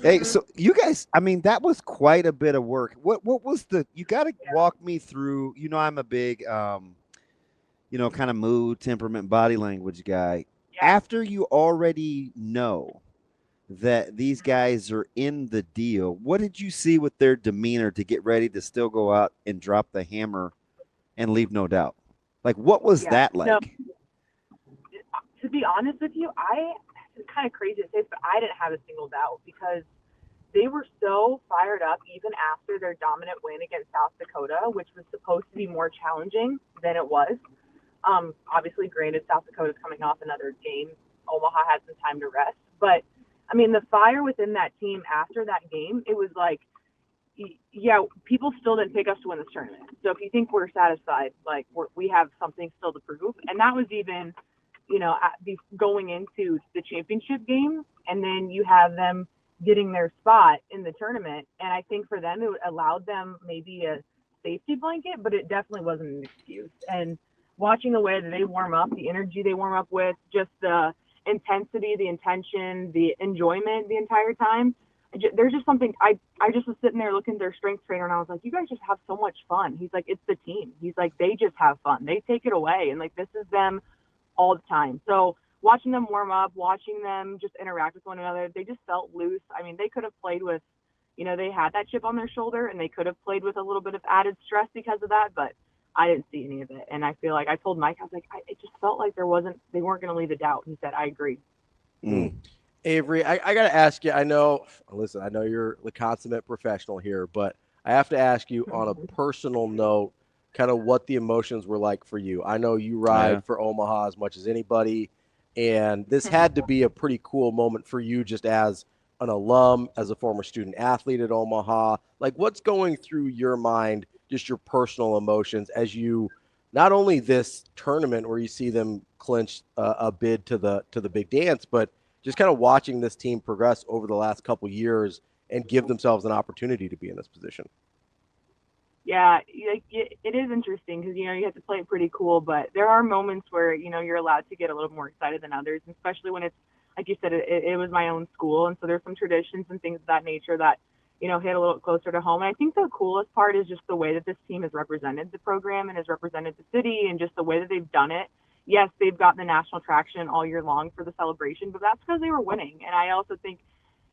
Hey, so you guys, I mean, that was quite a bit of work. What was you got to walk me through, I'm a big kind of mood, temperament, body language guy. Yeah. After you already know that these guys are in the deal, what did you see with their demeanor to get ready to still go out and drop the hammer and leave no doubt? Like, what was Yeah. that No, like? to be honest with you, it's kind of crazy to say, but I didn't have a single doubt because they were so fired up even after their dominant win against South Dakota, which was supposed to be more challenging than it was. Obviously, granted, South Dakota's coming off another game. Omaha had some time to rest. But, I mean, the fire within that team after that game, it was like, yeah, people still didn't pick us to win this tournament. So if you think we're satisfied, like we have something still to prove. And that was even, going into the championship game. And then you have them getting their spot in the tournament. And I think for them, it allowed them maybe a safety blanket, but it definitely wasn't an excuse. And watching the way that they warm up, the energy they warm up with, just the intensity, the intention, the enjoyment the entire time. There's just something. I just was sitting there looking at their strength trainer, and I was like, you guys just have so much fun. He's like, it's the team. He's like, they just have fun. They take it away, and like this is them all the time. So watching them warm up, watching them just interact with one another, they just felt loose. I mean, they could have played with, they had that chip on their shoulder, and they could have played with a little bit of added stress because of that, but I didn't see any of it. And I feel like I told Mike, I was like, it just felt like they weren't going to leave a doubt. He said, I agree. Mm. Avery, I got to ask you, listen, I know you're the consummate professional here, but I have to ask you on a personal note, kind of what the emotions were like for you. I know you Yeah. ride for Omaha as much as anybody, and this had to be a pretty cool moment for you just as an alum, as a former student athlete at Omaha. Like, what's going through your mind, just your personal emotions as you not only this tournament where you see them clinch a bid to the big dance, but just kind of watching this team progress over the last couple years and give themselves an opportunity to be in this position. Yeah, it is interesting because you have to play it pretty cool, but there are moments where you're allowed to get a little more excited than others, especially when it's like you said, it was my own school, and so there's some traditions and things of that nature that hit a little closer to home. And I think the coolest part is just the way that this team has represented the program and has represented the city, and just the way that they've done it. Yes, they've gotten the national traction all year long for the celebration, but that's because they were winning. And I also think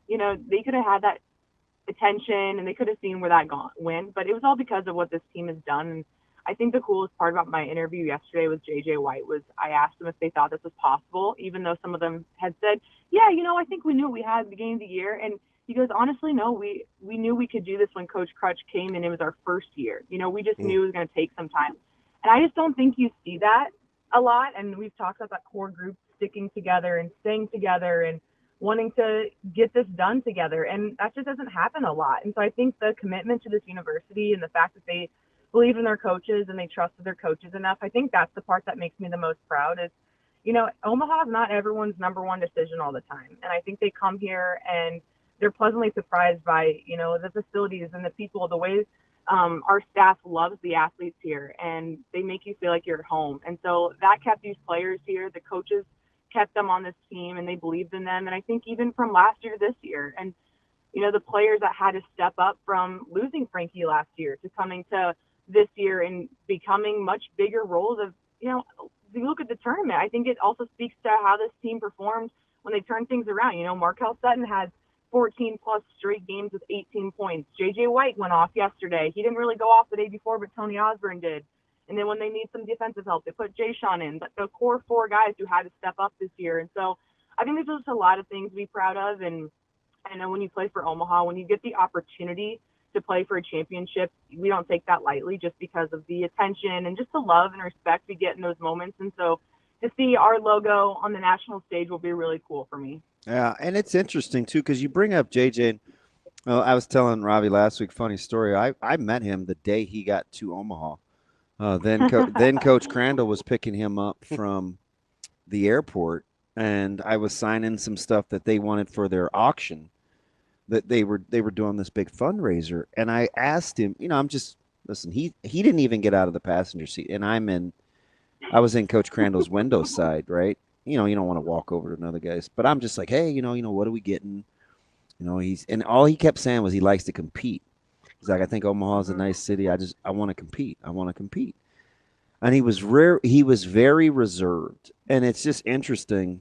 they could have had that attention and they could have seen where that went, but it was all because of what this team has done. And I think the coolest part about my interview yesterday with JJ White was I asked them if they thought this was possible, even though some of them had said, yeah, I think we knew we had the game of the year. And he goes, honestly, no, we knew we could do this when Coach Crutch came and it was our first year. We just knew it was going to take some time. And I just don't think you see that a lot. And we've talked about that core group sticking together and staying together and wanting to get this done together. And that just doesn't happen a lot. And so I think the commitment to this university and the fact that they believe in their coaches and they trusted their coaches enough, I think that's the part that makes me the most proud is, Omaha is not everyone's number one decision all the time. And I think they come here and they're pleasantly surprised by, the facilities and the people, the ways our staff loves the athletes here and they make you feel like you're at home. And so that kept these players here. The coaches kept them on this team and they believed in them. And I think even from last year to this year, and the players that had to step up from losing Frankie last year to coming to this year and becoming much bigger roles of, if you look at the tournament, I think it also speaks to how this team performed when they turned things around. Markel Sutton had 14 plus straight games with 18 points. JJ White went off yesterday. He didn't really go off the day before, but Tony Osborne did. And then when they need some defensive help, they put Jay Sean in. But the core four guys who had to step up this year. And so I think there's just a lot of things to be proud of. And I know when you play for Omaha, when you get the opportunity to play for a championship, we don't take that lightly just because of the attention and just the love and respect we get in those moments. And so to see our logo on the national stage will be really cool for me. Yeah, and it's interesting too because you bring up JJ. Well, I was telling Ravi last week, funny story. I met him the day he got to Omaha. Then Coach Crandall was picking him up from the airport, and I was signing some stuff that they wanted for their auction. That they were doing this big fundraiser, and I asked him. I'm just listen. He didn't even get out of the passenger seat, and I was in Coach Crandall's window side, right? You don't want to walk over to another guy's, but I'm just like, hey, what are we getting? And all he kept saying was he likes to compete. He's like, I think Omaha's a Mhm. nice city. I want to compete. I want to compete. And he was rare. He was very reserved, and it's just interesting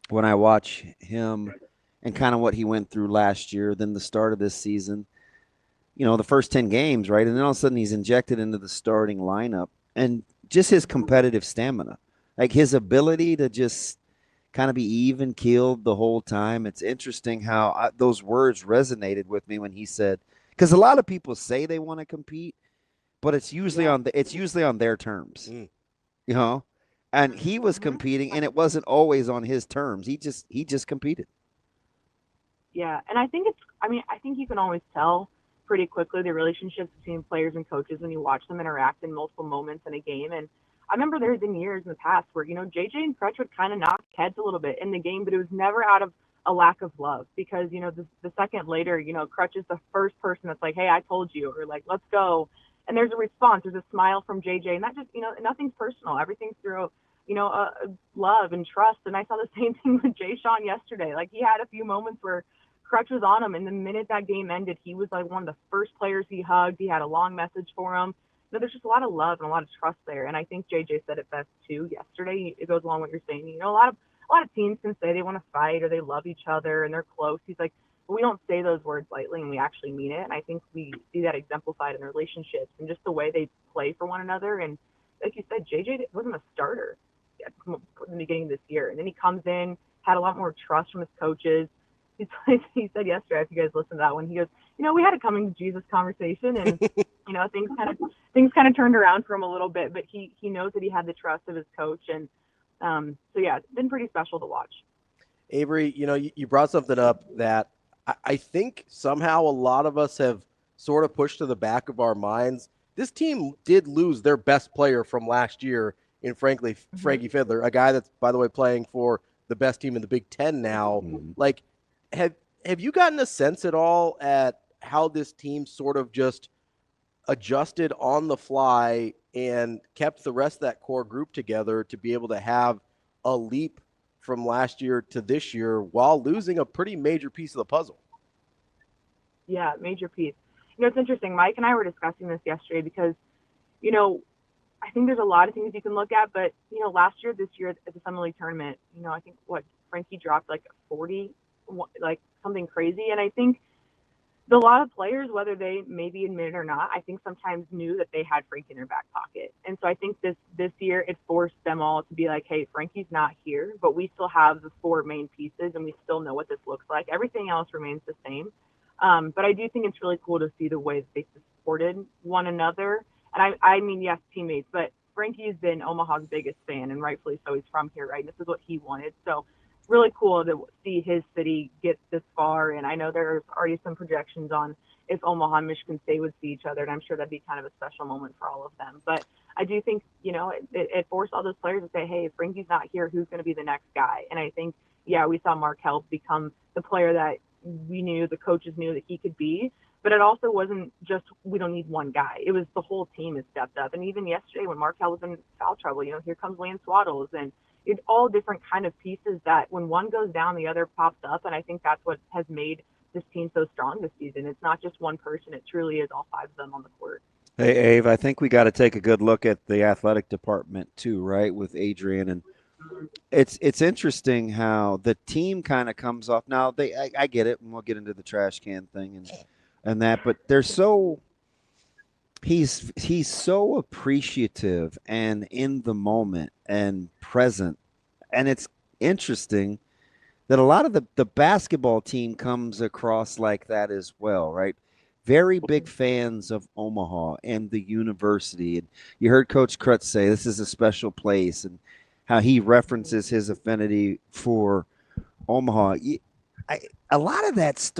when I watch him and kind of what he went through last year, then the start of this season. The first 10 games, right? And then all of a sudden he's injected into the starting lineup, and just his competitive stamina, like his ability to just kind of be even keeled the whole time. It's interesting how those words resonated with me when he said, because a lot of people say they want to compete, but Yeah. it's usually on their terms, Mm. you know. And he was Mhm. competing, and it wasn't always on his terms. He just competed. Yeah, and I think I think you can always tell pretty quickly the relationships between players and coaches when you watch them interact in multiple moments in a game. And I remember there had been years in the past where, JJ and Crutch would kind of knock heads a little bit in the game, but it was never out of a lack of love because, the second later, Crutch is the first person that's like, hey, I told you, or like, let's go. And there's a response, there's a smile from JJ, and that just, nothing's personal. Everything's through, love and trust. And I saw the same thing with Jay Sean yesterday. Like he had a few moments where Crutch was on him, and the minute that game ended, he was like one of the first players he hugged. He had a long message for him. There's just a lot of love and a lot of trust there, and I think JJ said it best too yesterday. It goes along with what you're saying. A lot of teams can say they want to fight or they love each other and they're close. He's like, but we don't say those words lightly, and we actually mean it. And I think we see that exemplified in their relationships and just the way they play for one another. And like you said, JJ wasn't a starter at the beginning of this year, and then he comes in, had a lot more trust from his coaches. He said yesterday, if you guys listened to that one, he goes, we had a coming to Jesus conversation, and things kind of turned around for him a little bit, but he knows that he had the trust of his coach, and so yeah, it's been pretty special to watch. Avery, you brought something up that I think somehow a lot of us have sort of pushed to the back of our minds. This team did lose their best player from last year in, frankly, Mm-hmm. Frankie Fiddler, a guy that's, by the way, playing for the best team in the Big Ten now. Mhm. Like, have you gotten a sense at all at how this team sort of just adjusted on the fly and kept the rest of that core group together to be able to have a leap from last year to this year while losing a pretty major piece of the puzzle? Yeah, major piece. It's interesting. Mike and I were discussing this yesterday because you know I think there's a lot of things you can look at, but last year, this year at the Summer League tournament, I think what Frankie dropped like 40, like something crazy, and I think a lot of players, whether they maybe admit it or not, I think sometimes knew that they had Frankie in their back pocket, and so I think this year it forced them all to be like, hey, Frankie's not here, but we still have the four main pieces, and we still know what this looks like. Everything else remains the same, but I do think it's really cool to see the way that they supported one another. And I mean, yes, teammates, but Frankie's been Omaha's biggest fan, and rightfully so. He's from here, right? And this is what he wanted. So really cool to see his city get this far. And I know there's already some projections on if Omaha and Michigan State would see each other, and I'm sure that'd be kind of a special moment for all of them. But I do think, it forced all those players to say, hey, if Frankie's not here, who's going to be the next guy? And I think, yeah, we saw Markel become the player that we knew, the coaches knew that he could be. But it also wasn't just we don't need one guy. It was the whole team has stepped up. And even yesterday when Markel was in foul trouble, here comes Lance Waddles, and it's all different kind of pieces that when one goes down, the other pops up. And I think that's what has made this team so strong this season. It's not just one person. It truly is all five of them on the court. Hey, Ave, I think we got to take a good look at the athletic department too, right? With Adrian, and it's interesting how the team kind of comes off. Now I get it, and we'll get into the trash can thing and that, but they're so he's so appreciative and in the moment and present, and it's interesting that a lot of the basketball team comes across like that as well, right? Very big fans of Omaha and the university. And you heard Coach Crutch say this is a special place and how he references his affinity for Omaha. A lot of that,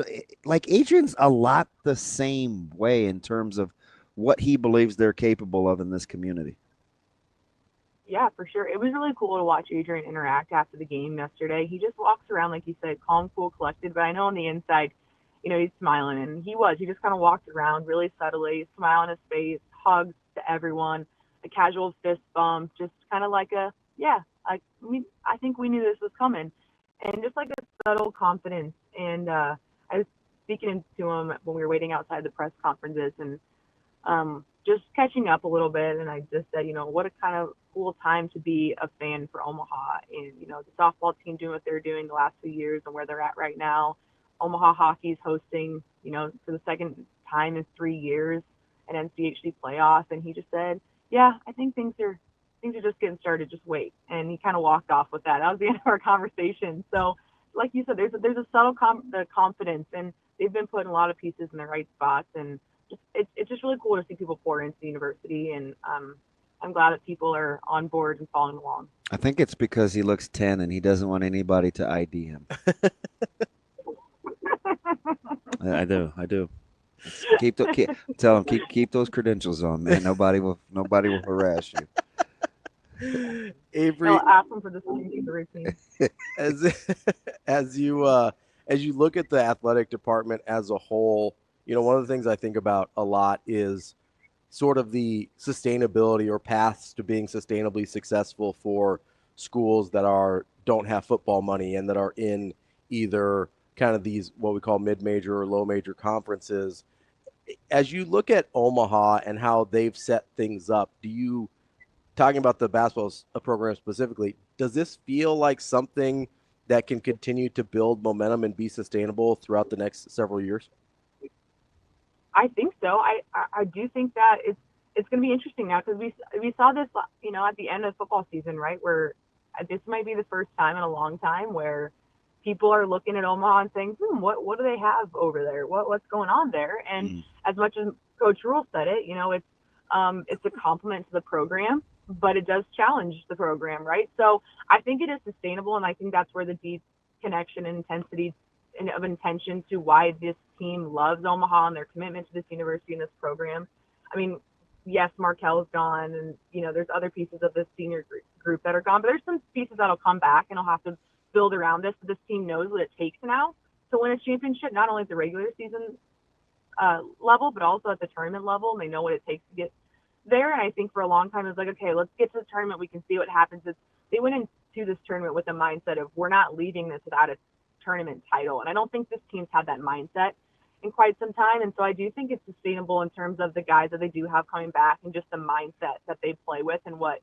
like Adrian's a lot the same way in terms of what he believes they're capable of in this community. Yeah, for sure. It was really cool to watch Adrian interact after the game yesterday. He just walks around, like you said, calm, cool, collected. But I know on the inside, he's smiling. And he was. He just kind of walked around really subtly, smile on his face, hugs to everyone, a casual fist bump, just kind of like yeah, I think we knew this was coming. And just like a subtle confidence. And I was speaking to him when we were waiting outside the press conferences, and just catching up a little bit. And I just said, what a kind of cool time to be a fan for Omaha, and the softball team doing what they're doing the last few years and where they're at right now. Omaha hockey's hosting, for the second time in 3 years, an NCHC playoff, and he just said, "Yeah, I think things are just getting started. Just wait." And he kind of walked off with that. That was the end of our conversation. So, like you said, there's a subtle confidence, and they've been putting a lot of pieces in the right spots, and it's just really cool to see people pour into the university, and I'm glad that people are on board and following along. I think it's because he looks 10 and he doesn't want anybody to ID him. I do. Tell him keep those credentials on, man. Nobody will harass you. Avery, I'll ask him for the routine. as you look at the athletic department as a whole, one of the things I think about a lot is sort of the sustainability or paths to being sustainably successful for schools that don't have football money and that are in either kind of these what we call mid-major or low-major conferences. As you look at Omaha and how they've set things up, talking about the basketball program specifically, does this feel like something that can continue to build momentum and be sustainable throughout the next several years? I think so. I do think that it's going to be interesting now, because we saw this, at the end of football season, right, where this might be the first time in a long time where people are looking at Omaha and saying, what do they have over there? What's going on there? And as much as Coach Rule said it, it's a compliment to the program, but it does challenge the program, right? So I think it is sustainable, and I think that's where the deep connection and intensity of intention to why this team loves Omaha and their commitment to this university and this program. I mean, yes, Markel's gone, and there's other pieces of this senior group that are gone, but there's some pieces that'll come back, and I'll have to build around this. But this team knows what it takes now to win a championship, not only at the regular season level, but also at the tournament level, and they know what it takes to get there. And I think for a long time it's like, okay, let's get to the tournament. We can see what happens. They went into this tournament with a mindset of, we're not leaving this without a tournament title. And I don't think this team's had that mindset in quite some time. And so I do think it's sustainable in terms of the guys that they do have coming back and just the mindset that they play with and what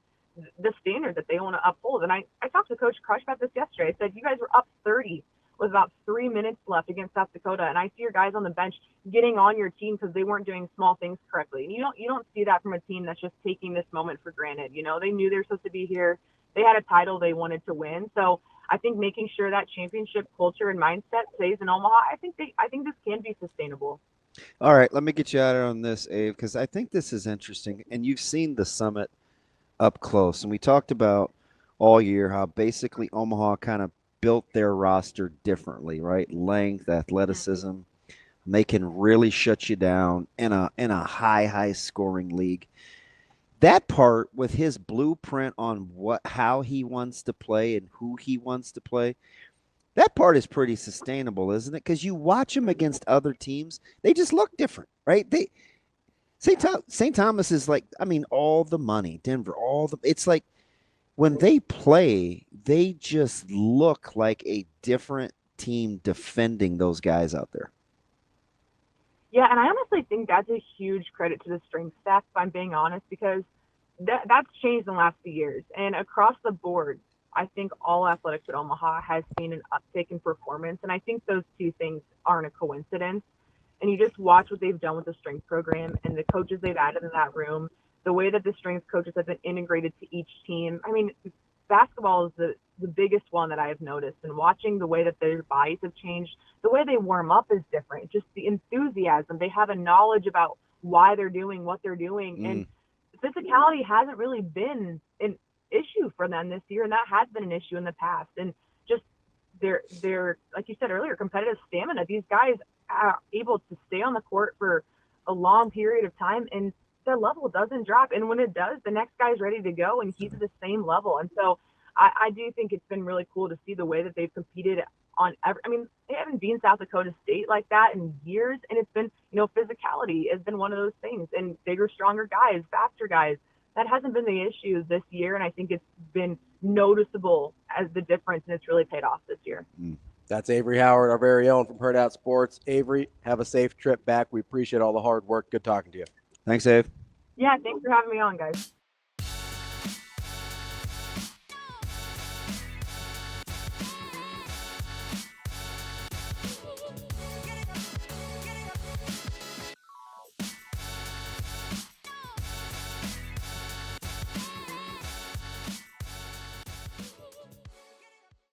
the standard that they want to uphold. And I talked to Coach Crutchfield about this yesterday. I said, you guys were up 30 with about 3 minutes left against South Dakota, and I see your guys on the bench getting on your team because they weren't doing small things correctly. And you don't see that from a team that's just taking this moment for granted. They knew they were supposed to be here. They had a title they wanted to win. So I think making sure that championship culture and mindset stays in Omaha, I think this can be sustainable. All right, let me get you out on this, Abe, because I think this is interesting. And you've seen the summit up close, and we talked about all year how basically Omaha kind of built their roster differently, right? Length, athleticism, and they can really shut you down in a high scoring league. That part with his blueprint on how he wants to play and who he wants to play, that part is pretty sustainable, isn't it? Because you watch them against other teams, they just look different, right? St. Thomas is like, I mean, all the money, Denver, it's like when they play, they just look like a different team defending those guys out there. Yeah, and I honestly think that's a huge credit to the strength staff, if I'm being honest, because that's changed in the last few years. And across the board, I think all athletics at Omaha has seen an uptick in performance. And I think those two things aren't a coincidence. And you just watch what they've done with the strength program and the coaches they've added in that room, the way that the strength coaches have been integrated to each team. I mean, basketball is the biggest one that I have noticed, and watching the way that their bodies have changed, the way they warm up is different, just the enthusiasm. They have a knowledge about why they're doing what they're doing. And physicality hasn't really been an issue for them this year, and that has been an issue in the past. And just their like you said earlier, competitive stamina. These guys are able to stay on the court for a long period of time, and their level doesn't drop. And when it does, the next guy's ready to go, and he's at the same level. And so I do think it's been really cool to see the way that they've competed on they haven't been South Dakota State like that in years. And it's been, physicality has been one of those things, and bigger, stronger guys, faster guys. That hasn't been the issue this year. And I think it's been noticeable as the difference, and it's really paid off this year. That's Avery Howard, our very own from Hurrdat Sports. Avery, have a safe trip back. We appreciate all the hard work. Good talking to you. Thanks, Dave. Yeah, thanks for having me on, guys.